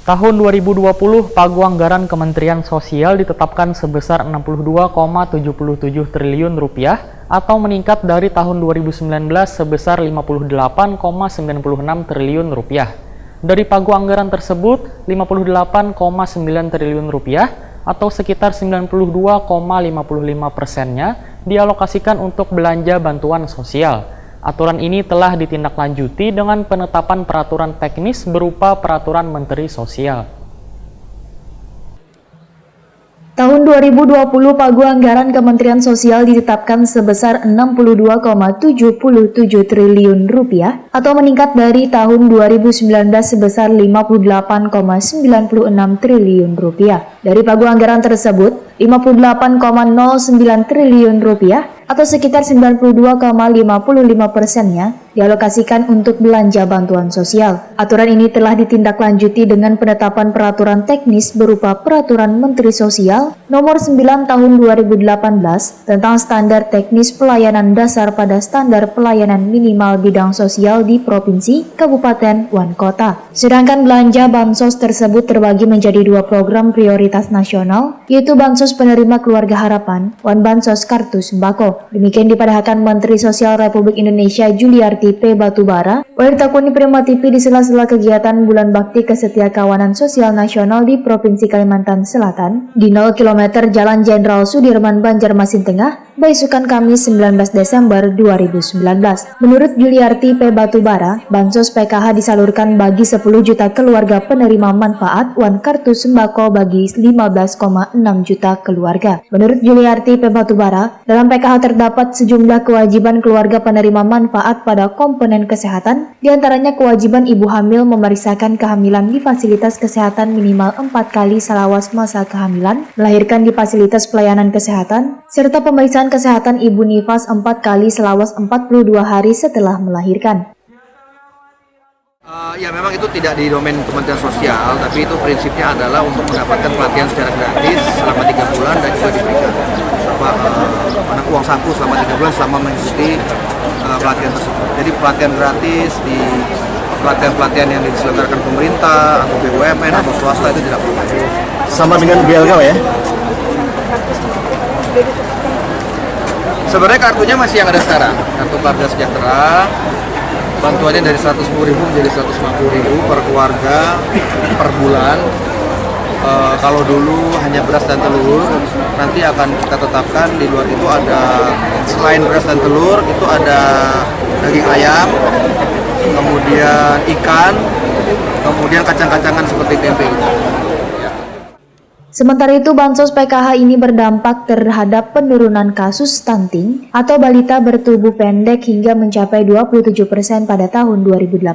Tahun 2020, pagu anggaran Kementerian Sosial ditetapkan sebesar Rp62,77 triliun atau meningkat dari tahun 2019 sebesar Rp58,96 triliun. Dari pagu anggaran tersebut, Rp58,9 triliun atau sekitar 92,55%-nya dialokasikan untuk belanja bantuan sosial. Aturan ini telah ditindaklanjuti dengan penetapan peraturan teknis berupa Peraturan Menteri Sosial. Tahun 2020, pagu anggaran Kementerian Sosial ditetapkan sebesar Rp62,77 triliun atau meningkat dari tahun 2019 sebesar Rp58,96 triliun. Dari pagu anggaran tersebut, Rp58,09 triliun atau sekitar 92,55%-nya dialokasikan untuk belanja bantuan sosial. Aturan ini telah ditindaklanjuti dengan penetapan peraturan teknis berupa Peraturan Menteri Sosial Nomor 9 Tahun 2018 tentang standar teknis pelayanan dasar pada standar pelayanan minimal bidang sosial di provinsi, kabupaten, dan kota. Sedangkan belanja bansos tersebut terbagi menjadi dua program prioritas nasional, yaitu Bansos Penerima Keluarga Harapan dan Bansos Kartu Sembako. Demikian dipadahkan Menteri Sosial Republik Indonesia Juliarti P. Batubara, Wairtakuni Prima TV di sela-sela kegiatan Bulan Bakti Kesetiakawanan Sosial Nasional di Provinsi Kalimantan Selatan di 0 km Jalan Jenderal Sudirman, Banjarmasin Tengah, Baisukan Kamis 19 Desember 2019. Menurut Juliarti P. Batubara, Bansos PKH disalurkan bagi 10 juta keluarga penerima manfaat dan Kartu Sembako bagi 15,6 juta keluarga. Menurut Juliarti P. Batubara, dalam PKH terdapat sejumlah kewajiban keluarga penerima manfaat pada komponen kesehatan, diantaranya kewajiban ibu hamil memeriksakan kehamilan di fasilitas kesehatan minimal 4 kali selawas masa kehamilan, melahirkan di fasilitas pelayanan kesehatan, serta pemeriksaan kesehatan ibu nifas 4 kali selawas 42 hari setelah melahirkan. Ya memang itu tidak di domain Kementerian Sosial, tapi itu prinsipnya adalah untuk mendapatkan pelatihan secara gratis selama 3 bulan dan juga diberikan uang saku selama 3 bulan selama mengikuti pelatihan tersebut. Jadi pelatihan gratis di pelatihan-pelatihan yang diselenggarakan pemerintah atau BUMN atau swasta itu tidak perlu. Sama dengan BLK ya? Sebenarnya kartunya masih yang ada sekarang, kartu keluarga sejahtera. Bantuannya dari 110.000 menjadi 150.000 per keluarga per bulan. Kalau dulu hanya beras dan telur, nanti akan kita tetapkan di luar itu ada, selain beras dan telur, itu ada daging ayam, kemudian ikan, kemudian kacang-kacangan seperti tempe. Sementara itu, Bansos PKH ini berdampak terhadap penurunan kasus stunting atau balita bertubuh pendek hingga mencapai 27% pada tahun 2018.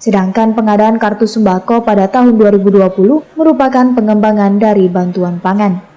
Sedangkan pengadaan kartu sembako pada tahun 2020 merupakan pengembangan dari bantuan pangan.